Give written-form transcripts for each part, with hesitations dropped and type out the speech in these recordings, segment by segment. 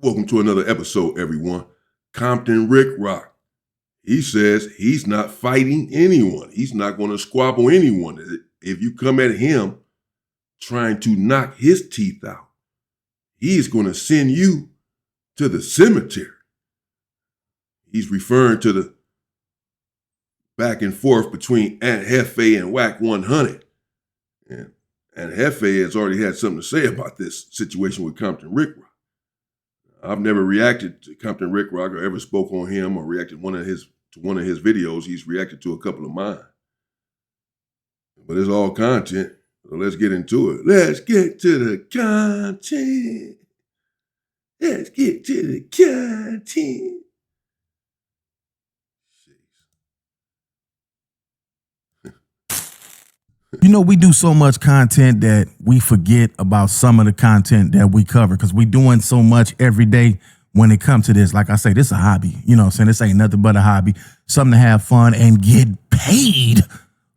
Welcome to another episode, everyone. Compton Ricc. He says he's not fighting anyone. He's not going to squabble anyone. If you come at him trying to knock his teeth out, he's going to send you to the cemetery. He's referring to the back and forth between Aunt Hefe and Wack 100. And Aunt Hefe has already had something to say about this situation with Compton Ricc. I've never reacted to Compton Ricc or ever spoke on him or reacted to one of his videos. He's reacted to a couple of mine. But it's all content, so let's get into it. Let's get to the content. Let's get to the content. You know, we do so much content that we forget about some of the content that we cover because we're doing so much every day when it comes to this. Like I say, this is a hobby. You know what I'm saying? This ain't nothing but a hobby. Something to have fun and get paid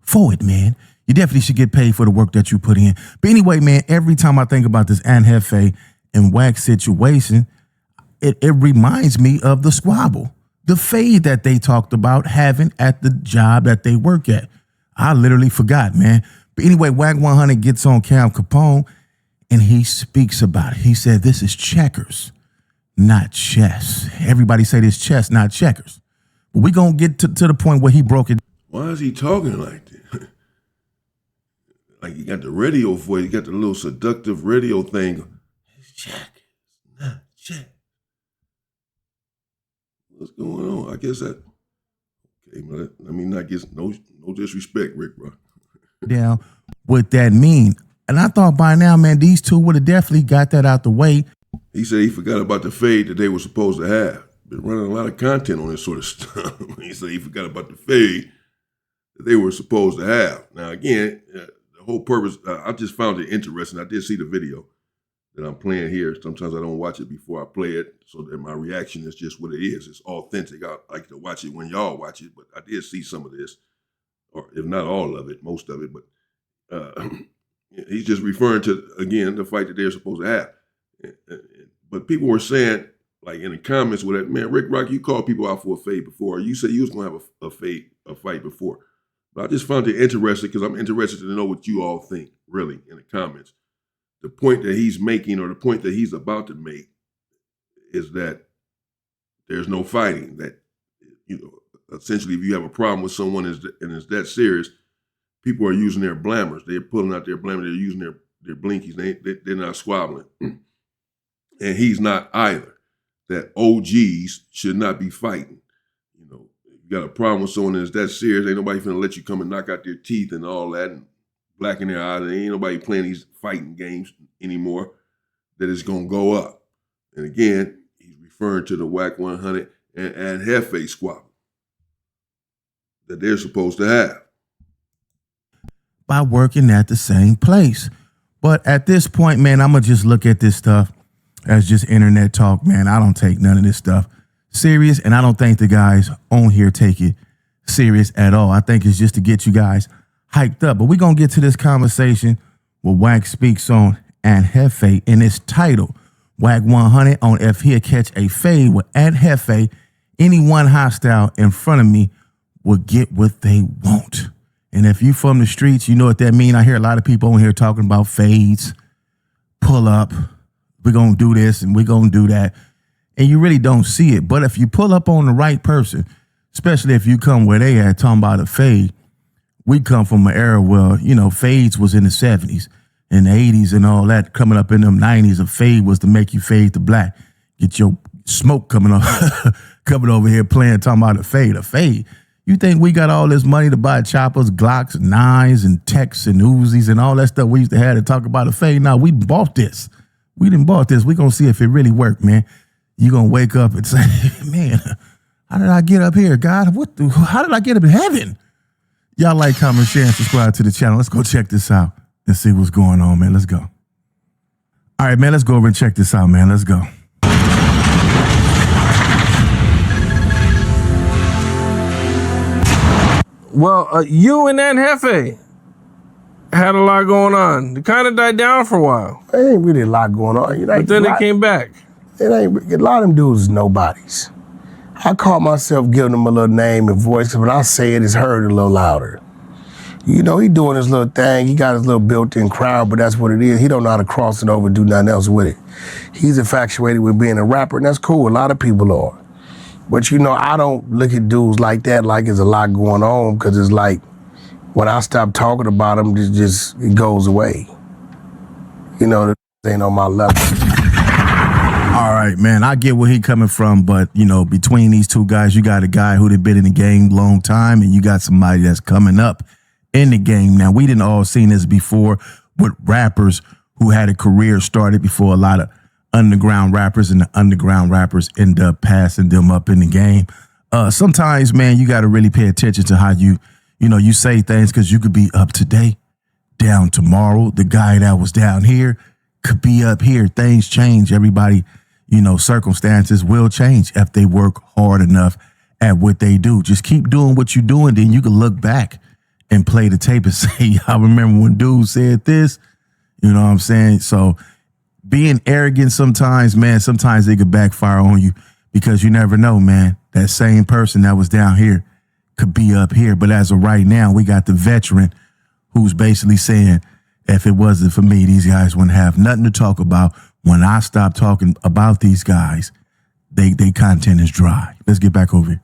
for it, man. You definitely should get paid for the work that you put in. But anyway, man, every time I think about this Aunt Hefe and Wack situation, it reminds me of the squabble, the fade that they talked about having at the job that they work at. I literally forgot, man. But anyway, Wack 100 gets on Cam Capone and he speaks about it. He said, this is checkers, not chess. Everybody say this chess, not checkers. But we're going to get to the point where he broke it. Why is he talking like that? Like he got the radio voice, he got the little seductive radio thing. It's checkers, not chess. What's going on? I guess that... Okay, let me not get no disrespect, Rick, bro. Down what that mean. And I thought by now, man, these two would have definitely got that out the way. He said he forgot about the fade that they were supposed to have. Been running a lot of content on this sort of stuff. He said he forgot about the fade that they were supposed to have. Now, again, the whole purpose, I just found it interesting. I did see the video that I'm playing here. Sometimes I don't watch it before I play it, so that my reaction is just what it is. It's authentic. I like to watch it when y'all watch it, but I did see some of this, or if not all of it, most of it. But he's just referring to, again, the fight that they're supposed to have. But people were saying, like in the comments, with that, man, Ricc, you called people out for a fade before. You said you was going to have a fight before. But I just found it interesting because I'm interested to know what you all think, really, in the comments. The point that he's making, or the point that he's about to make, is that there's no fighting. That, you know, essentially, if you have a problem with someone and it's that serious, people are using their blammers. They're pulling out their blammers. They're using their blinkies. They're not squabbling. And he's not either. That OGs should not be fighting. You know, if you got a problem with someone that's that serious, ain't nobody finna let you come and knock out their teeth and all that and blacken their eyes. Ain't nobody playing these fighting games anymore. That is gonna go up. And again, he's referring to the Wack 100 and Hefe squabble that they're supposed to have by working at the same place. But at this point, man, I'm gonna just look at this stuff as just internet talk, man. I don't take none of this stuff serious, and I don't think the guys on here take it serious at all. I think it's just to get you guys hyped up. But we're going to get to this conversation where Wack speaks on Aunt Hefe in its title. Wack 100 on if he'll catch a fade with Aunt Hefe, anyone hostile in front of me will get what they want. And if you from the streets, you know what that mean. I hear a lot of people on here talking about fades, pull up, we're going to do this and we're going to do that. And you really don't see it. But if you pull up on the right person, especially if you come where they at talking about a fade, we come from an era where, you know, fades was in the 70s and the 80s and all that. Coming up in them 90s, a fade was to make you fade to black. Get your smoke coming over here playing, talking about a fade. A fade. You think we got all this money to buy choppers, Glocks, and 9s, and Techs, and Uzis, and all that stuff we used to have to talk about a fade? Now, we bought this. We didn't bought this. We're going to see if it really worked, man. You're going to wake up and say, man, how did I get up here, God? How did I get up in heaven? Y'all like, comment, share, and subscribe to the channel. Let's go check this out and see what's going on, man. Let's go. All right, man, let's go over and check this out, man. Let's go. Well, you and Aunt Hefe had a lot going on. It kind of died down for a while. There ain't really a lot going on. But then it came back. It ain't, a lot of them dudes is nobodies. I call myself giving them a little name and voice, but when I say it, it's heard a little louder. You know, he doing his little thing. He got his little built-in crowd, but that's what it is. He don't know how to cross it over and do nothing else with it. He's infatuated with being a rapper, and that's cool. A lot of people are. But, you know, I don't look at dudes like that like there's a lot going on, because it's like when I stop talking about them, it goes away. You know, it ain't on my level. All right, man, I get where he coming from, but, you know, between these two guys, you got a guy who'd been in the game a long time, and you got somebody that's coming up in the game. Now, we didn't all seen this before with rappers who had a career started before a lot of underground rappers, and the underground rappers end up passing them up in the game. Sometimes, man, you got to really pay attention to how you say things, because you could be up today, down tomorrow. The guy that was down here could be up here. Things change. Everybody, circumstances will change if they work hard enough at what they do. Just keep doing what you're doing, then you can look back and play the tape and say, I remember when dude said this. You know what I'm saying? So being arrogant sometimes, man, sometimes they could backfire on you, because you never know, man. That same person that was down here could be up here. But as of right now, we got the veteran who's basically saying, if it wasn't for me, these guys wouldn't have nothing to talk about. When I stop talking about these guys, they content is dry. Let's get back over here.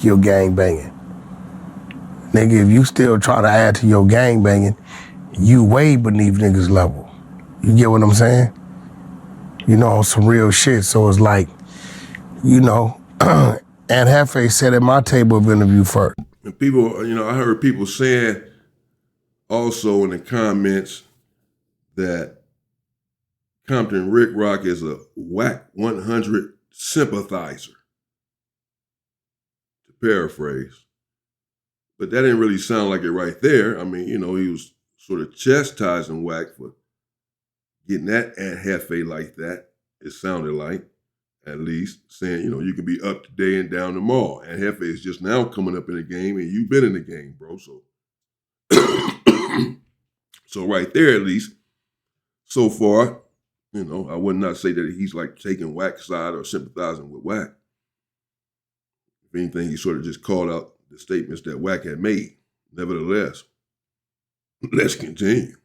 Your gang banging. Nigga, if you still try to add to your gang banging, you way beneath niggas' level. You get what I'm saying? You know, on some real shit. So it's like, and Hefe said at my table of interview first. And people, I heard people saying also in the comments that Compton Ricc is a Wack 100 sympathizer, to paraphrase. But that didn't really sound like it right there. I mean, he was sort of chastising Wack for getting that at Hefe like that. It sounded like, at least, saying, you can be up today and down tomorrow. And Hefe is just now coming up in the game, and you've been in the game, bro. So, so right there, at least, so far, I would not say that he's like taking Wack's side or sympathizing with Wack. If anything, he sort of just called out the statements that Wack had made. Nevertheless, let's continue.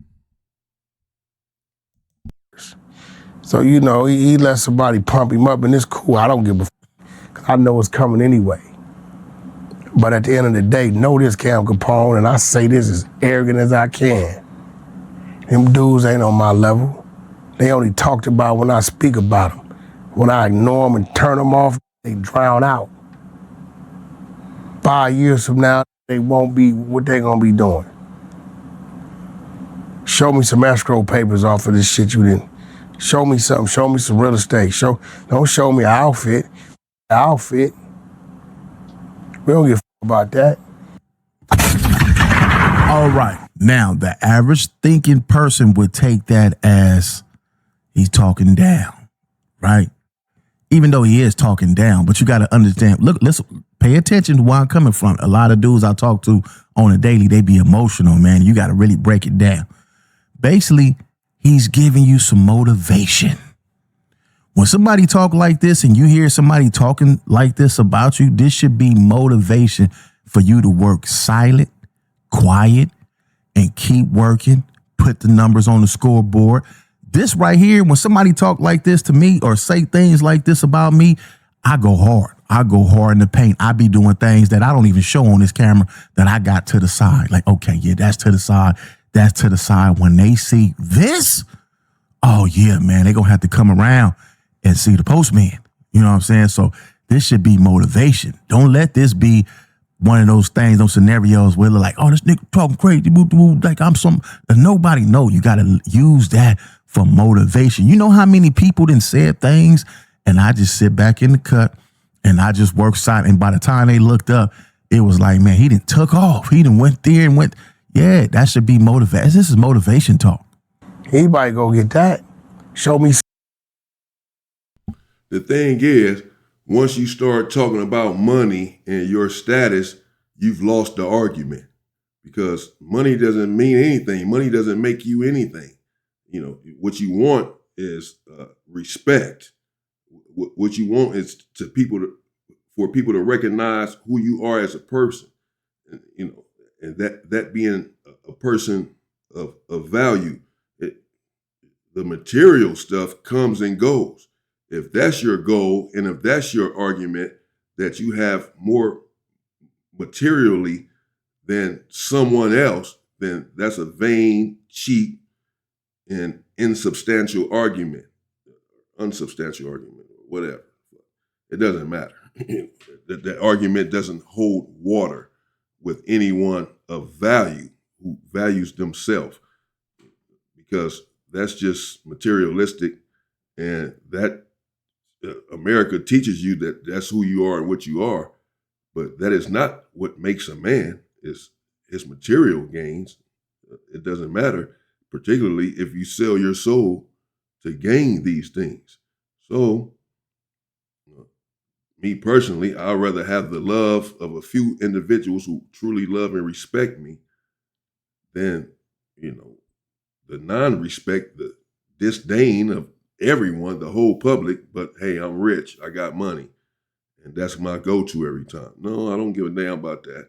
So, he let somebody pump him up, and it's cool. I don't give a because I know it's coming anyway. But at the end of the day, know this, Cam Capone, and I say this as arrogant as I can. Them dudes ain't on my level. They only talked about when I speak about them. When I ignore them and turn them off, they drown out. 5 years from now, they won't be what they gonna be doing. Show me some escrow papers off of this shit you didn't. Show me something. Show me some real estate. Don't show me an outfit. We don't give a about that. All right. Now, the average thinking person would take that as he's talking down, right? Even though he is talking down, but you got to understand, look, listen, pay attention to where I'm coming from. A lot of dudes I talk to on a daily, they be emotional, man. You got to really break it down. Basically, he's giving you some motivation. When somebody talk like this and you hear somebody talking like this about you, this should be motivation for you to work silent, quiet, and keep working, put the numbers on the scoreboard. This right here, when somebody talk like this to me or say things like this about me, I go hard. I go hard in the paint. I be doing things that I don't even show on this camera that I got to the side. Like, okay, yeah, that's to the side. That's to the side. When they see this, oh yeah, man, they gonna have to come around and see the postman. You know what I'm saying? So this should be motivation. Don't let this be one of those things, those scenarios where they're like, oh, this nigga talking crazy, like I'm some nobody. No, you gotta use that for motivation. You know how many people done said things and I just sit back in the cut and I just work silent. And by the time they looked up, it was like, man, he done took off. He done went there and went. Yeah, that should be motivation. This is motivation talk. Anybody go get that? Show me. The thing is, once you start talking about money and your status, you've lost the argument, because money doesn't mean anything. Money doesn't make you anything. What you want is respect. What you want is for people to recognize who you are as a person, and, and that being a person of value. The material stuff comes and goes. If that's your goal, and if that's your argument that you have more materially than someone else, then that's a vain, cheap, and unsubstantial argument, whatever. It doesn't matter. That argument doesn't hold water with anyone of value who values themselves, because that's just materialistic, and that America teaches you that that's who you are and what you are, but that is not what makes a man. Is his material gains. It doesn't matter, particularly if you sell your soul to gain these things. So, me personally, I'd rather have the love of a few individuals who truly love and respect me than, the non-respect, the disdain of everyone, the whole public. But hey, I'm rich, I got money, and that's my go-to every time. No, I don't give a damn about that.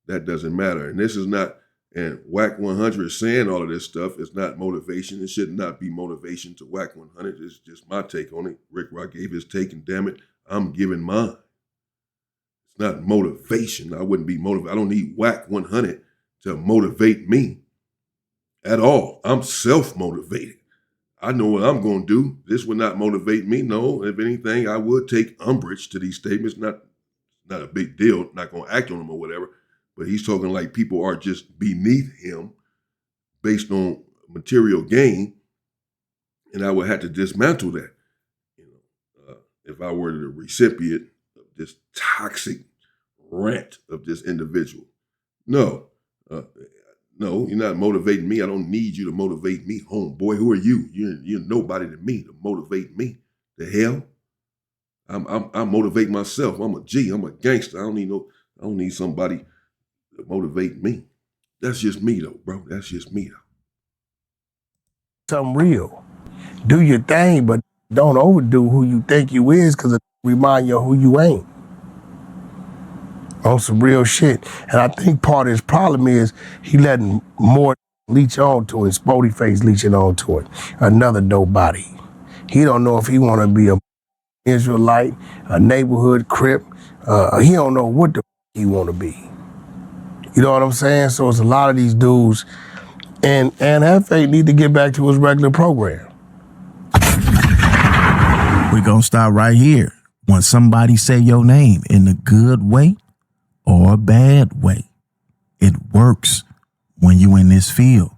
That doesn't matter. And this is not, and Wack 100 saying all of this stuff is not motivation. It should not be motivation to Wack 100. It's just my take on it. Ricc gave his take, and damn it, I'm giving mine. It's not motivation. I wouldn't be motivated. I don't need Wack 100 to motivate me at all. I'm self-motivated. I know what I'm going to do. This would not motivate me. No, if anything, I would take umbrage to these statements. Not a big deal. Not going to act on them or whatever. But he's talking like people are just beneath him based on material gain, and I would have to dismantle that. If I were the recipient of this toxic rant of this individual. No, you're not motivating me. I don't need you to motivate me, homeboy. Who are you? You're nobody to me to motivate me. The hell? I motivate myself. I'm a G. I'm a gangster. I don't need somebody to motivate me. That's just me though, bro. That's just me though. Something real. Do your thing, but don't overdo who you think you is, because it remind you of who you ain't. On some real shit. And I think part of his problem is he letting more leech on to it, Spody face leeching on to it. Another nobody. He don't know if he want to be a Israelite, a neighborhood Crip. He don't know what the he want to be. You know what I'm saying? So it's a lot of these dudes, and Hefe need to get back to his regular program. We're going to start right here. When somebody say your name in a good way or a bad way, it works when you in this field.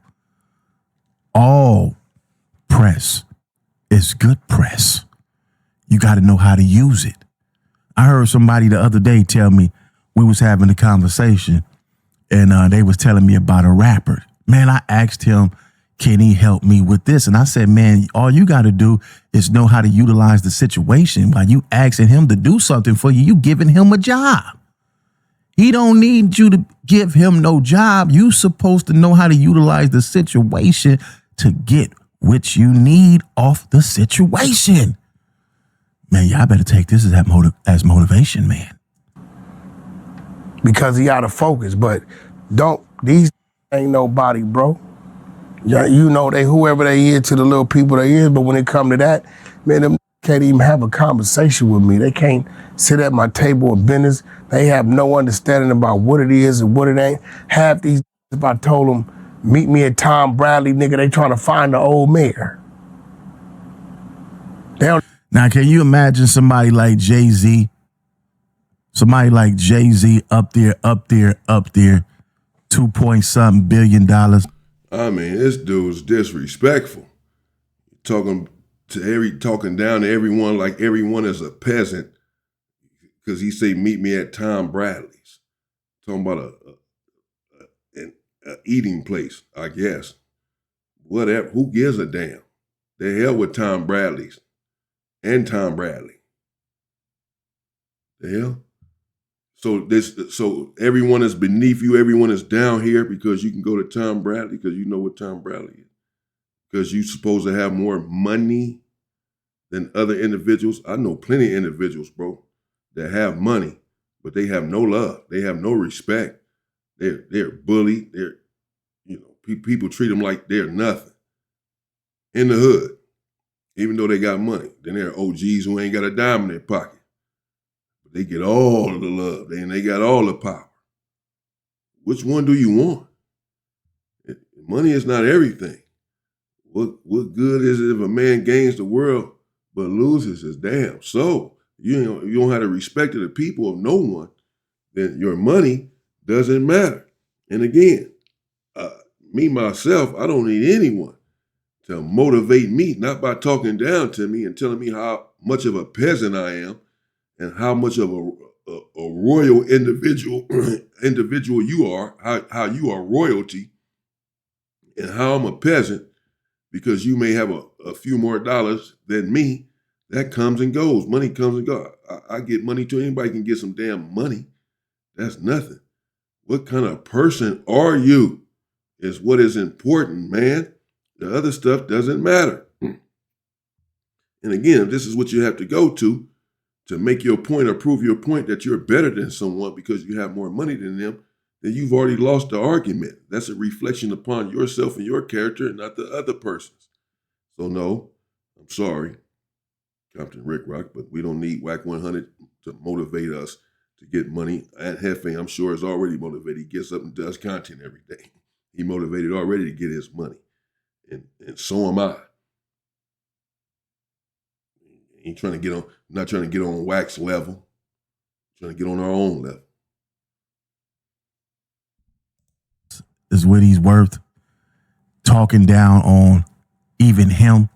All press is good press. You got to know how to use it. I heard somebody the other day tell me, we was having a conversation, and they was telling me about a rapper. Man, I asked him, can he help me with this? And I said, man, all you got to do is know how to utilize the situation. While you asking him to do something for you, you giving him a job. He don't need you to give him no job. You supposed to know how to utilize the situation to get what you need off the situation. Man, y'all better take this as motivation, man. Because he out of focus, but these ain't nobody, bro. Yeah, you know they whoever they is to the little people they is, but when it come to that, man, them can't even have a conversation with me. They can't sit at my table of business. They have no understanding about what it is and what it ain't. Half these, if I told them, meet me at Tom Bradley, nigga, they trying to find the old mayor. Now, can you imagine somebody like Jay-Z? Somebody like Jay-Z up there, 2-point-something billion. I mean, this dude's disrespectful. Talking down to everyone like everyone is a peasant, because he say meet me at Tom Bradley's. Talking about an eating place, I guess. Whatever. Who gives a damn? The hell with Tom Bradley's and Tom Bradley. The hell? So everyone is beneath you, everyone is down here because you can go to Tom Bradley because you know what Tom Bradley is. because you're supposed to have more money than other individuals. I know plenty of individuals, bro, that have money, but they have no love. They have no respect. They're bullied. People treat them like they're nothing in the hood, even though they got money. Then there are OGs who ain't got a dime in their pocket, but they get all of the love and they got all the power. Which one do you want? Money is not everything. What good is it if a man gains the world but loses his damn soul? You don't have the respect of the people of no one, then your money doesn't matter. And again, me, myself, I don't need anyone to motivate me, not by talking down to me and telling me how much of a peasant I am and how much of a royal individual you are, how you are royalty, and how I'm a peasant because you may have a few more dollars than me. That comes and goes. Money comes and goes. I get money too. Anybody can get some damn money. That's nothing. What kind of person are you is what is important, man. The other stuff doesn't matter. And again, if this is what you have to go to make your point or prove your point that you're better than someone because you have more money than them, then you've already lost the argument. That's a reflection upon yourself and your character and not the other person's. So no, I'm sorry, Compton Ricc, but we don't need Wack 100 to motivate us to get money. And Hefe, I'm sure, is already motivated. He gets up and does content every day. He motivated already to get his money. And so am I. Ain't trying to get on, not trying to get on Wack's level, trying to get on our own level. Is what he's worth. Talking down on even him,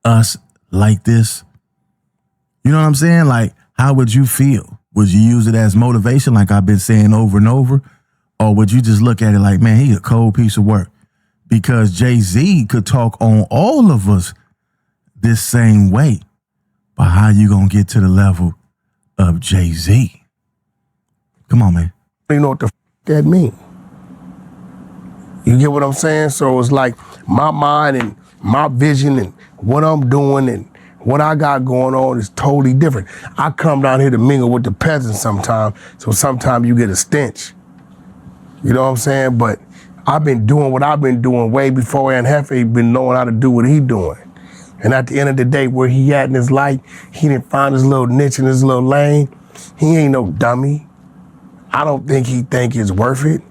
us like this. You know what I'm saying? Like, how would you feel? Would you use it as motivation, like I've been saying over and over? Or would you just look at it like, man, he's a cold piece of work? Because Jay-Z could talk on all of us this same way. But how you gonna get to the level of Jay-Z? Come on, man. You know what the that mean? You get what I'm saying? So it's like my mind and my vision and what I'm doing and what I got going on is totally different. I come down here to mingle with the peasants sometimes, so sometimes you get a stench. You know what I'm saying? But I've been doing what I've been doing way before Aunt Hefe been knowing how to do what he doing. And at the end of the day, where he at in his life, he didn't find his little niche in his little lane. He ain't no dummy. I don't think he think it's worth it.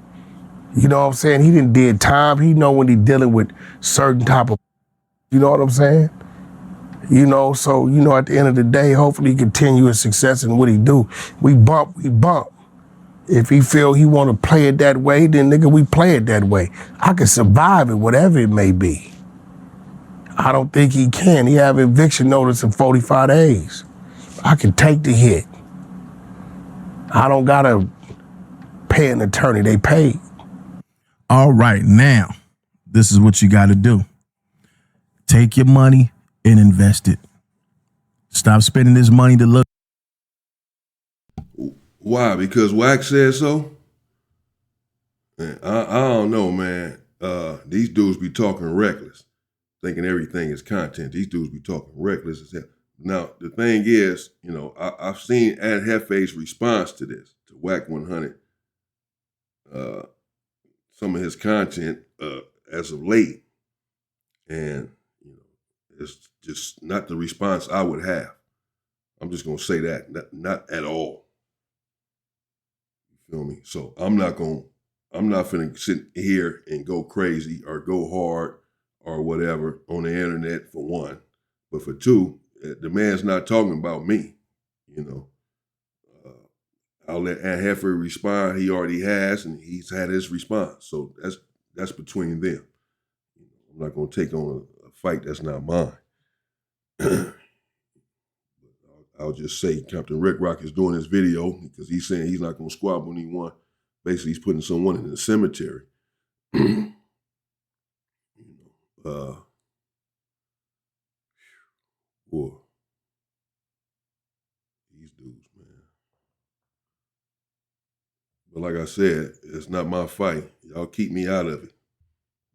You know what I'm saying? He didn't did time. He know when he dealing with certain type of, you know what I'm saying? You know, so, you know, at the end of the day, hopefully he continue his success in what he do. We bump. If he feel he want to play it that way, then nigga, we play it that way. I can survive it, whatever it may be. I don't think he can. He have eviction notice in 45 days. I can take the hit. I don't gotta pay an attorney. They pay. All right, now, this is what you got to do. Take your money and invest it. Stop spending this money to look. Why? Because Wack said so? Man, I don't know, man. These dudes be talking reckless, thinking everything is content. These dudes be talking reckless as hell. Now, the thing is, you know, I've seen Aunt Hefe's response to this, to Wack 100, some of his content as of late. And, you know, it's just not the response I would have. I'm just going to say that, not at all. You feel me? So I'm not finna sit here and go crazy or go hard or whatever on the internet, for one. But for two, the man's not talking about me, you know. I'll let Aunt Heifer respond. He already has, and he's had his response. So that's between them. I'm not going to take on a fight that's not mine. I'll just say Captain Ricc is doing this video because he's saying he's not going to squabble anyone. Basically, he's putting someone in the cemetery. Boy, these dudes, man. But like I said, it's not my fight. Y'all keep me out of it.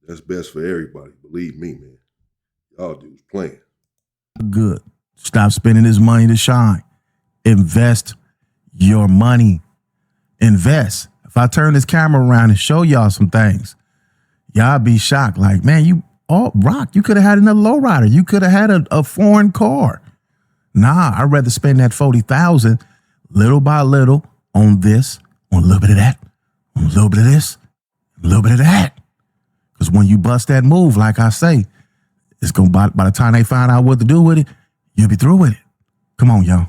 That's best for everybody. Believe me, man. Y'all dudes playing. Good. Stop spending this money to shine. Invest your money. Invest. If I turn this camera around and show y'all some things, y'all be shocked. Like, man, Rock, you could have had another lowrider. You could have had a foreign car. Nah, I'd rather spend that $40,000 little by little on this, on a little bit of that, on a little bit of this, a little bit of that. Because when you bust that move, like I say, it's going to, by the time they find out what to do with it, you'll be through with it. Come on, y'all.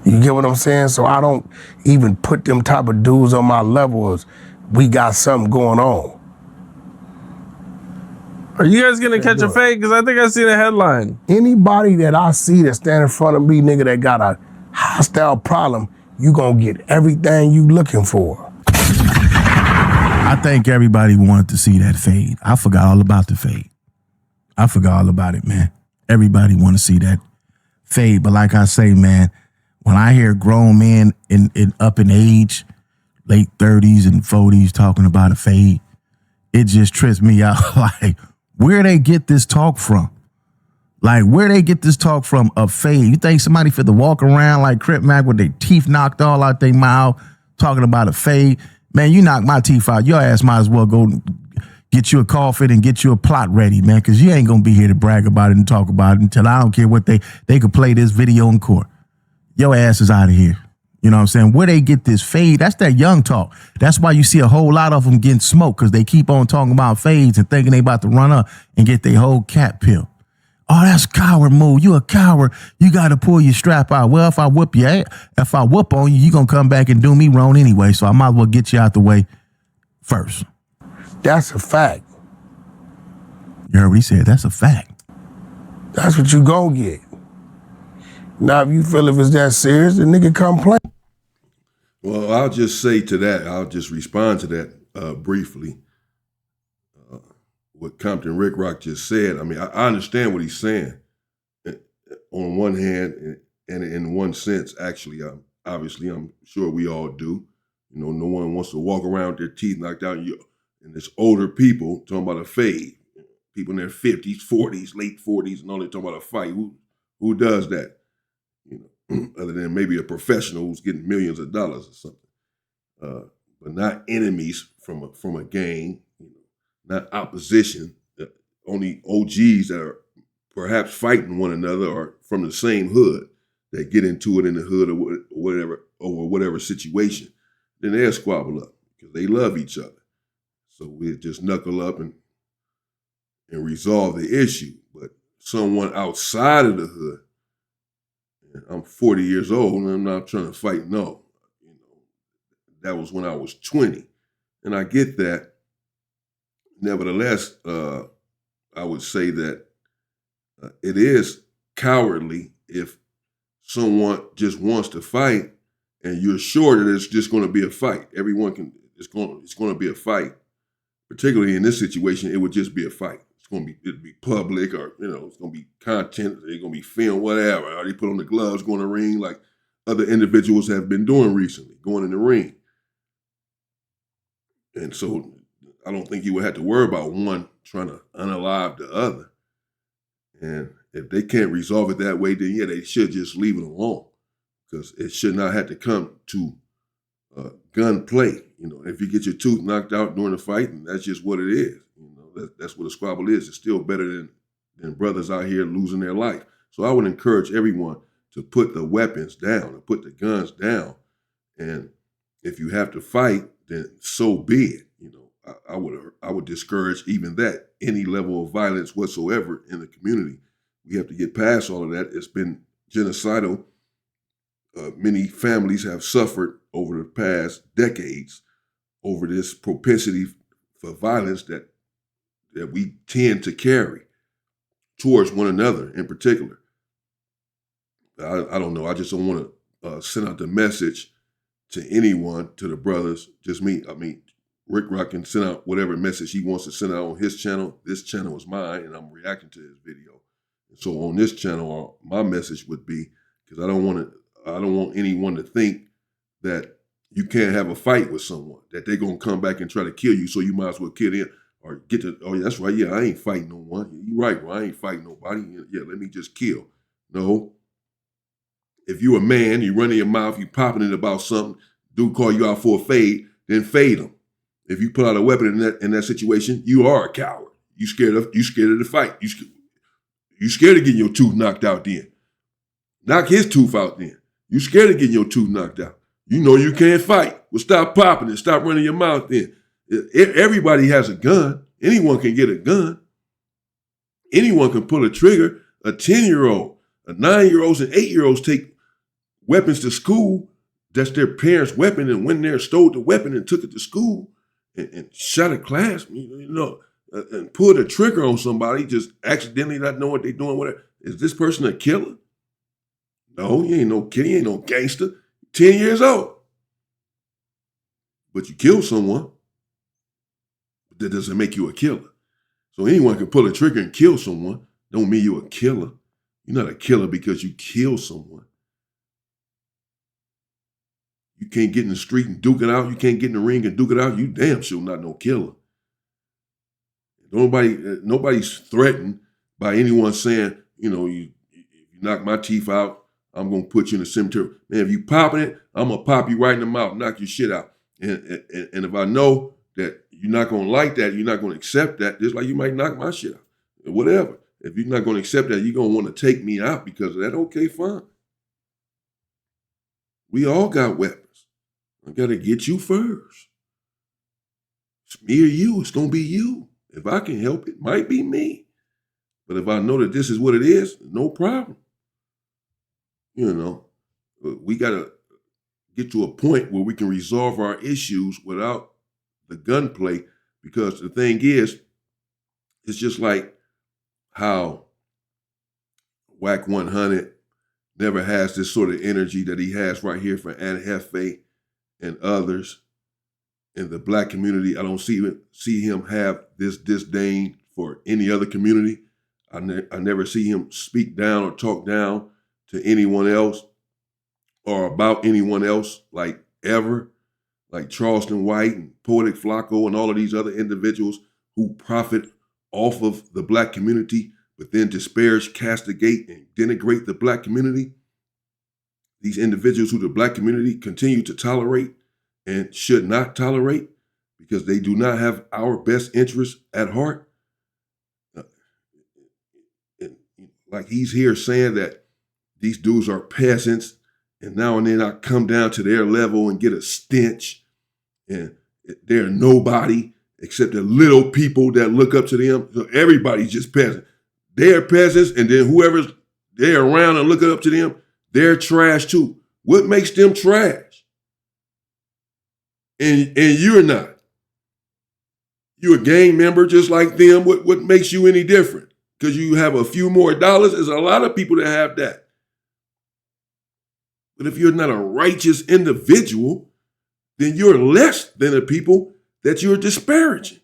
You get what I'm saying? So I don't even put them type of dudes on my level as we got something going on. Are you guys gonna catch a fade? Because I think I seen a headline. Anybody that I see that stand in front of me, nigga, that got a hostile problem, you gonna get everything you looking for. I think everybody wanted to see that fade. I forgot all about the fade. I forgot all about it, man. Everybody want to see that fade. But like I say, man, when I hear grown men in up in age, late 30s and 40s talking about a fade, it just trips me out. Like, where they get this talk from? Like, where they get this talk from, a fade? You think somebody fit to walk around like Crip Mac with their teeth knocked all out their mouth talking about a fade? Man, you knock my teeth out, your ass might as well go get you a coffin and get you a plot ready, man, because you ain't going to be here to brag about it and talk about it until I don't care what they could play this video in court. Your ass is out of here. You know what I'm saying? Where they get this fade, that's that young talk. That's why you see a whole lot of them getting smoked, because they keep on talking about fades and thinking they about to run up and get their whole cat pill. Oh, that's coward move. You a coward. You got to pull your strap out. Well, if I whoop on you, you going to come back and do me wrong anyway, so I might as well get you out the way first. That's a fact. You heard what he said. That's a fact. That's what you gonna get. Now, if you feel if it's that serious, the nigga come play. Well, I'll just say to that, I'll just respond to that briefly. What Compton Ricc just said, I mean, I understand what he's saying. On one hand, and in one sense, actually, obviously, I'm sure we all do. You know, no one wants to walk around with their teeth knocked out, and there's older people talking about a fade. People in their 50s, 40s, late 40s, and all they talking about a fight. Who does that? You know, other than maybe a professional who's getting millions of dollars or something, but not enemies from a gang, you know, not opposition. Only OGs that are perhaps fighting one another or from the same hood that get into it in the hood or whatever over whatever situation. Then they'll squabble up because they love each other. So we'll just knuckle up and resolve the issue. But someone outside of the hood, I'm 40 years old and I'm not trying to fight. No, you know, that was when I was 20, and I get that. Nevertheless, I would say that it is cowardly if someone just wants to fight and you're sure that it's just going to be a fight. It's going to be a fight. Particularly in this situation, it would just be a fight. It'd be public, or it's going to be content. They're going to be filmed, whatever. Or they put on the gloves, going to the ring like other individuals have been doing recently, going in the ring. And so I don't think you would have to worry about one trying to unalive the other. And if they can't resolve it that way, then yeah, they should just leave it alone, because it should not have to come to gunplay. You know, if you get your tooth knocked out during the fight, and that's just what it is. You know, that's what a squabble is. It's still better than brothers out here losing their life. So I would encourage everyone to put the weapons down, to put the guns down. And if you have to fight, then so be it. You know, I would discourage even that, any level of violence whatsoever in the community. We have to get past all of that. It's been genocidal. Many families have suffered over the past decades over this propensity for violence that we tend to carry towards one another in particular. I don't know. I just don't want to send out the message to anyone, to the brothers, just me. I mean, Ricc can send out whatever message he wants to send out on his channel. This channel is mine, and I'm reacting to his video. And so on this channel, my message would be, because I don't want anyone to think that you can't have a fight with someone, that they're going to come back and try to kill you, so you might as well kill them. or get to, oh, yeah, that's right, yeah, I ain't fighting no one. You right, well, I ain't fighting nobody. Yeah, let me just kill. No. If you a man, you running your mouth, you popping it about something, dude call you out for a fade, then fade him. If you pull out a weapon in that situation, you are a coward. You scared of the fight. You scared of getting your tooth knocked out then. Knock his tooth out then. You scared of getting your tooth knocked out. You know you can't fight. Well, stop popping it. Stop running your mouth then. Everybody has a gun. Anyone can get a gun. Anyone can pull a trigger. A 10-year-old, a 9-year-olds and 8-year-olds take weapons to school. That's their parents' weapon, and when they stole the weapon and took it to school and shot a class, and pulled a trigger on somebody, just accidentally not knowing what they're doing. Whatever. Is this person a killer? No, he ain't no kid. He ain't no gangster. 10 years old. But you killed someone. That doesn't make you a killer. So anyone can pull a trigger and kill someone. Don't mean you're a killer. You're not a killer because you kill someone. You can't get in the street and duke it out. You can't get in the ring and duke it out. You damn sure not no killer. Nobody's threatened by anyone saying, you knock my teeth out, I'm going to put you in the cemetery. Man, if you popping it, I'm going to pop you right in the mouth, knock your shit out. And if I know that you're not going to like that, you're not going to accept that, just like you might knock my shit out. Whatever. If you're not going to accept that, you're going to want to take me out because of that, okay, fine. We all got weapons. I got to get you first. It's me or you. It's going to be you. If I can help it, might be me. But if I know that this is what it is, no problem. We got to get to a point where we can resolve our issues without the gunplay, because the thing is, it's just like how Wack 100 never has this sort of energy that he has right here for Anhefe and others in the black community. I don't see him have this disdain for any other community. I never see him speak down or talk down to anyone else or about anyone else, like ever, like Charleston White and Poetic Flacco and all of these other individuals who profit off of the black community, but then disparage, castigate, and denigrate the black community. These individuals who the black community continue to tolerate and should not tolerate because they do not have our best interests at heart. Like he's here saying that these dudes are peasants, and now and then I come down to their level and get a stench, and they're nobody except the little people that look up to them. So everybody's just peasant. They're peasants, and then whoever's they're around and looking up to them, they're trash too. What makes them trash? And you're not. You're a gang member just like them. What makes you any different? Because you have a few more dollars? There's a lot of people that have that. But if you're not a righteous individual, then you're less than the people that you're disparaging.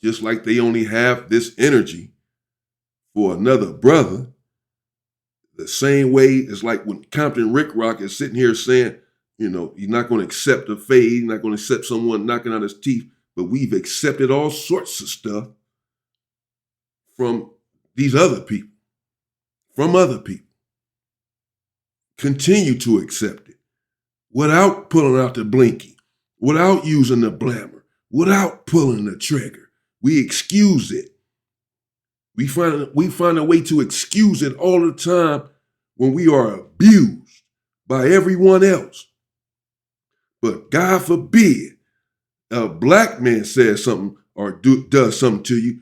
Just like they only have this energy for another brother, the same way it's like when Compton Ricc is sitting here saying, you're not going to accept a fade, you're not going to accept someone knocking out his teeth, but we've accepted all sorts of stuff from these other people, from other people. Continue to accept it without pulling out the blinky, without using the blammer, without pulling the trigger. We excuse it. We find a way to excuse it all the time when we are abused by everyone else. But God forbid a black man says something or does something to you.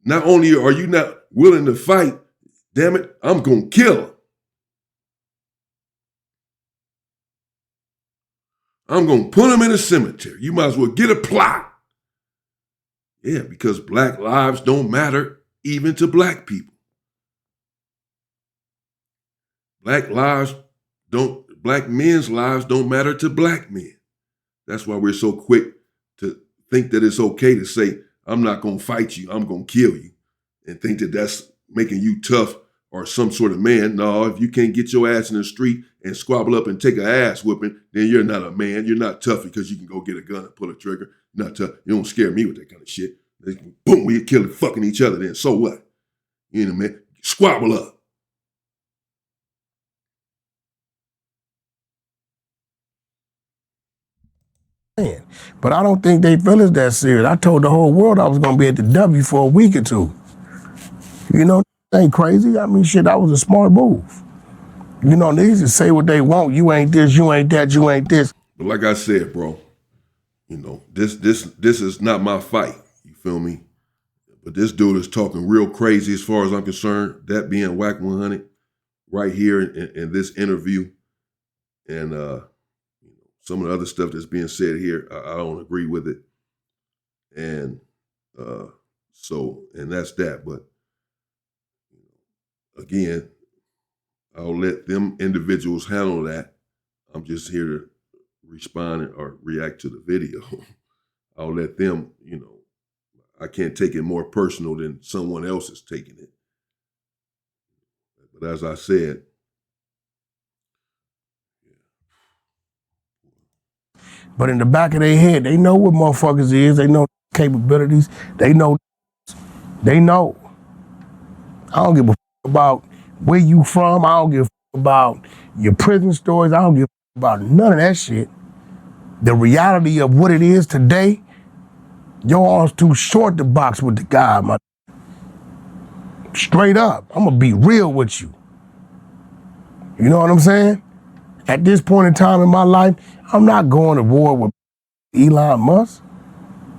Not only are you not willing to fight, damn it, I'm going to kill him. I'm going to put him in a cemetery. You might as well get a plot. Yeah, because black lives don't matter even to black people. Black men's lives don't matter to black men. That's why we're so quick to think that it's okay to say, I'm not going to fight you, I'm going to kill you, and think that that's making you tough or some sort of man. No, if you can't get your ass in the street and squabble up and take an ass whooping, then you're not a man. You're not tough because you can go get a gun and pull a trigger. You don't scare me with that kind of shit. Boom, we killing fucking each other then. So what? You know, man. Squabble up. But I don't think they feel it's that serious. I told the whole world I was gonna be at the W for a week or two. You know, ain't crazy. I mean, shit, that was a smart move. You know, they used to say what they want. You ain't this, you ain't that, you ain't this. But like I said, bro, you know, this is not my fight. You feel me? But this dude is talking real crazy as far as I'm concerned. That being Wack 100 right here in this interview. And some of the other stuff that's being said here, I don't agree with it. And and that's that. But again, I'll let them individuals handle that. I'm just here to respond or react to the video. I'll let them, you know, I can't take it more personal than someone else is taking it. But as I said, but in the back of their head, they know what motherfuckers is. They know capabilities. They know. I don't give a fuck about where you from. I don't give a fuck about your prison stories. I don't give a fuck about none of that shit. The reality of what it is today, your arm's too short to box with the guy, my. Straight up, I'm gonna be real with you. You know what I'm saying? At this point in time in my life, I'm not going to war with Elon Musk.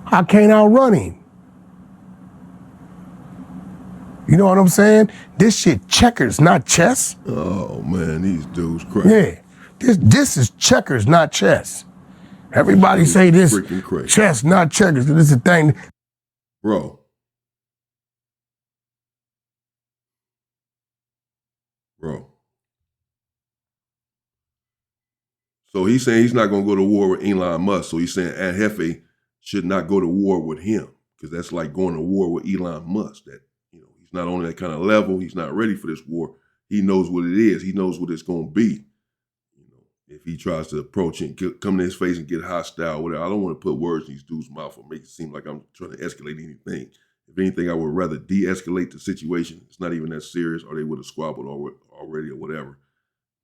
I can't outrun him. You know what I'm saying? This shit checkers, not chess. oh man, these dudes crazy. Yeah, this is checkers, not chess. Everybody say this freaking crazy. Chess, not checkers. This is a thing. Bro. So he's saying he's not going to go to war with Elon Musk. So he's saying Aunt Hefe should not go to war with him because that's like going to war with Elon Musk. That, you know, he's not on that kind of level. He's not ready for this war. He knows what it is. He knows what it's going to be. You know, if he tries to approach and come to his face and get hostile, whatever. I don't want to put words in these dudes' mouth or make it seem like I'm trying to escalate anything. If anything, I would rather de-escalate the situation. It's not even that serious, or they would have squabbled already or whatever.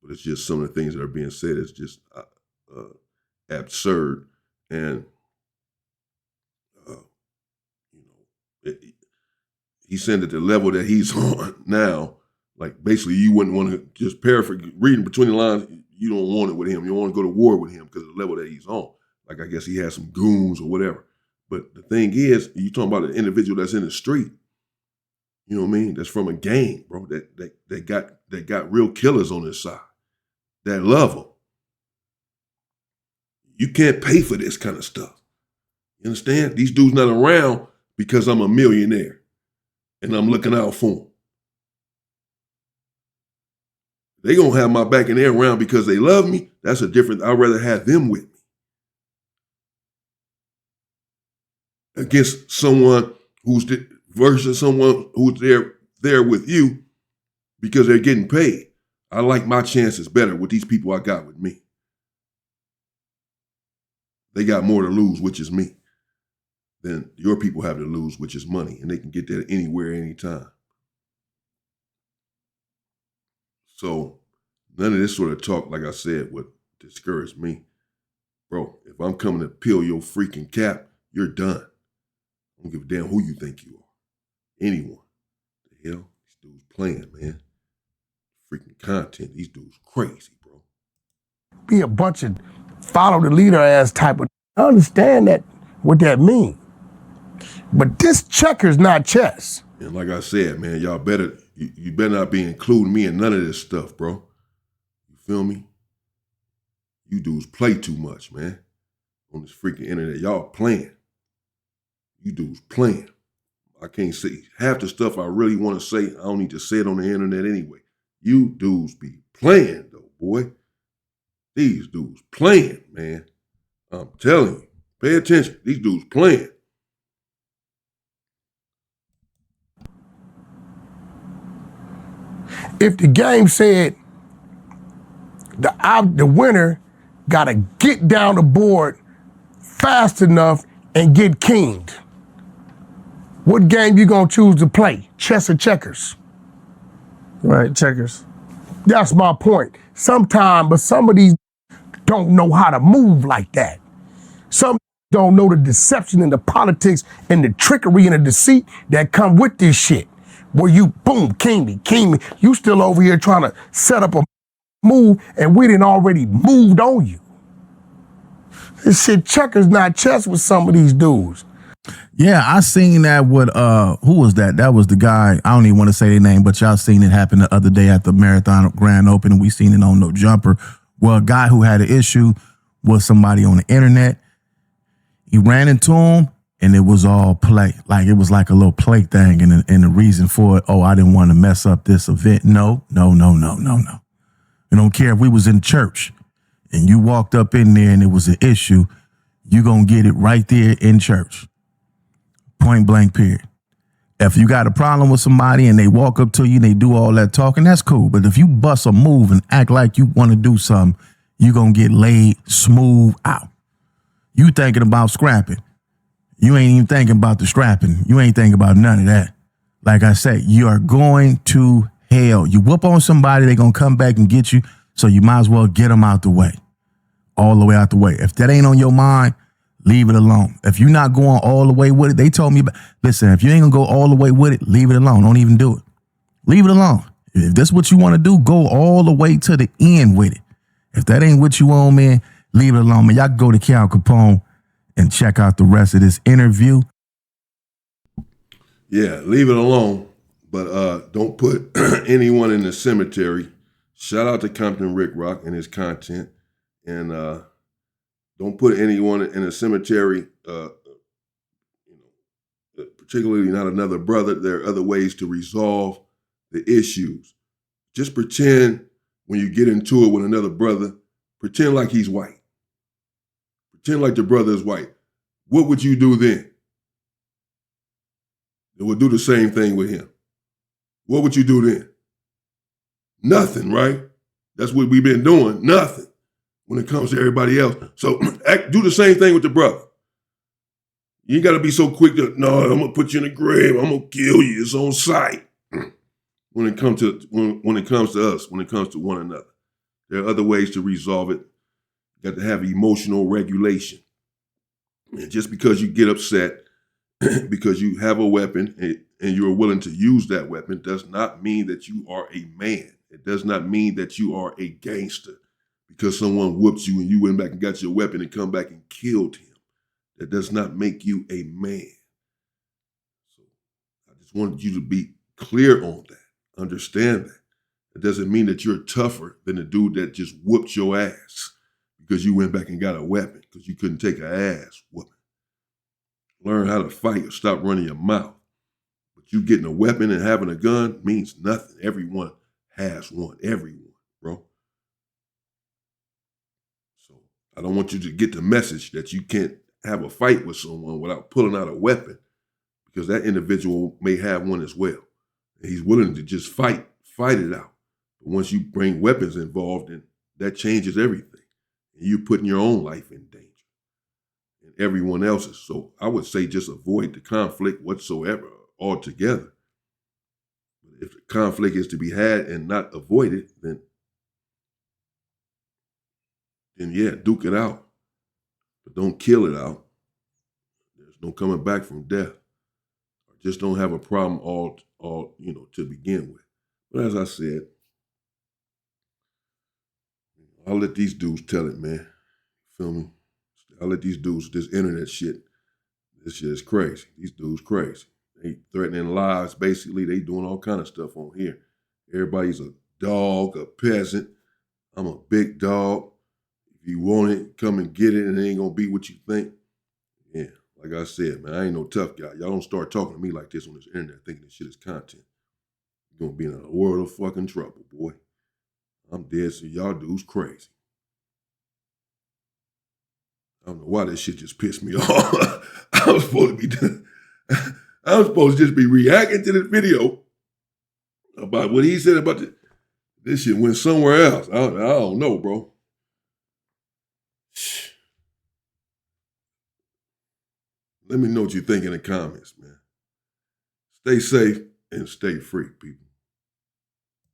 But it's just some of the things that are being said is just absurd. And, you know, he's saying that the level that he's on now, like basically you wouldn't want to just paraphrase, reading between the lines, you don't want it with him. You don't want to go to war with him because of the level that he's on. Like I guess he has some goons or whatever. But the thing is, you talking about an individual that's in the street, you know what I mean? That's from a gang, bro, that got real killers on his side. That love him. You can't pay for this kind of stuff. You understand? These dudes not around because I'm a millionaire and I'm looking out for them. They gonna have my back and they're around because they love me. That's a different, I'd rather have them with me. Against someone versus someone who's there with you because they're getting paid. I like my chances better with these people I got with me. They got more to lose, which is me, than your people have to lose, which is money, and they can get that anywhere, anytime. So none of this sort of talk, like I said, would discourage me. Bro, if I'm coming to peel your freaking cap, you're done. I don't give a damn who you think you are. Anyone. The hell? These dudes playing, man. Freaking content. These dudes crazy, bro. Be a bunch of follow the leader ass type of. I understand that what that mean, but this checker's not chess. And like I said, man, y'all better you better not be including me in none of this stuff, bro. You feel me? You dudes play too much, man. On this freaking internet, y'all playing. You dudes playing. I can't say half the stuff I really want to say. I don't need to say it on the internet anyway. You dudes be playing, though, boy. These dudes playing, man. I'm telling you. Pay attention. These dudes playing. If the game said the winner got to get down the board fast enough and get kinged. What game you gonna choose to play? Chess or checkers? Right, checkers. That's my point. But some of these don't know how to move like that. Some don't know the deception and the politics and the trickery and the deceit that come with this shit. Where you, boom, king me. You still over here trying to set up a move and we done already moved on you. This shit checkers, not chess with some of these dudes. Yeah, I seen that with who was that? That was the guy. I don't even want to say their name, but y'all seen it happen the other day at the Marathon Grand Opening. We seen it on No Jumper. Well, a guy who had an issue with somebody on the internet. He ran into him, and it was all play. Like it was like a little play thing, and the reason for it. Oh, I didn't want to mess up this event. No. You don't care if we was in church, and you walked up in there, and it was an issue. You gonna get it right there in church. Point blank, period. If you got a problem with somebody and they walk up to you and they do all that talking, that's cool. But if you bust a move and act like you want to do something, you going to get laid smooth out. You thinking about scrapping. You ain't even thinking about the scrapping. You ain't thinking about none of that. Like I said, you are going to hell. You whoop on somebody, they going to come back and get you, so you might as well get them out the way. All the way out the way. If that ain't on your mind, leave it alone. If you're not going all the way with it, they told me, listen, if you ain't gonna go all the way with it, leave it alone. Don't even do it. Leave it alone. If that's what you want to do, go all the way to the end with it. If that ain't what you want, man, leave it alone. Man, y'all can go to Cal Capone and check out the rest of this interview. Yeah, leave it alone, but don't put anyone in the cemetery. Shout out to Compton Ricc and his content, and don't put anyone in a cemetery, particularly not another brother. There are other ways to resolve the issues. Just pretend when you get into it with another brother, pretend like he's white. Pretend like the brother is white. What would you do then? It would do the same thing with him. What would you do then? Nothing, right? That's what we've been doing, nothing. When it comes to everybody else. So do the same thing with the brother. You ain't got to be so quick to, no, I'm going to put you in the grave. I'm going to kill you. It's on sight. When it comes to us, when it comes to one another. There are other ways to resolve it. You got to have emotional regulation. And just because you get upset, because you have a weapon and you're willing to use that weapon, does not mean that you are a man. It does not mean that you are a gangster. Because someone whooped you and you went back and got your weapon and come back and killed him. That does not make you a man. So I just wanted you to be clear on that. Understand that. It doesn't mean that you're tougher than the dude that just whooped your ass because you went back and got a weapon because you couldn't take an ass whooping. Learn how to fight or stop running your mouth. But you getting a weapon and having a gun means nothing. Everyone has one. Everyone, bro. I don't want you to get the message that you can't have a fight with someone without pulling out a weapon, because that individual may have one as well. And he's willing to just fight it out. But once you bring weapons involved, then that changes everything. And you're putting your own life in danger and everyone else's. So I would say just avoid the conflict whatsoever altogether. If the conflict is to be had and not avoided, then yeah, duke it out. But don't kill it out. There's no coming back from death. Just don't have a problem all to begin with. But as I said, I'll let these dudes tell it, man. Feel me? I'll let these dudes, this internet shit, this shit is crazy. These dudes crazy. They threatening lives, basically. They doing all kind of stuff on here. Everybody's a dog, a peasant. I'm a big dog. If you want it, come and get it, and it ain't gonna be what you think. Yeah, like I said, man, I ain't no tough guy. Y'all don't start talking to me like this on this internet thinking this shit is content. You're gonna be in a world of fucking trouble, boy. I'm dead, so y'all dudes crazy. I don't know why that shit just pissed me off. I was supposed to just be reacting to this video about what he said about this shit went somewhere else. I don't know, bro. Let me know what you think in the comments, man. Stay safe and stay free, people.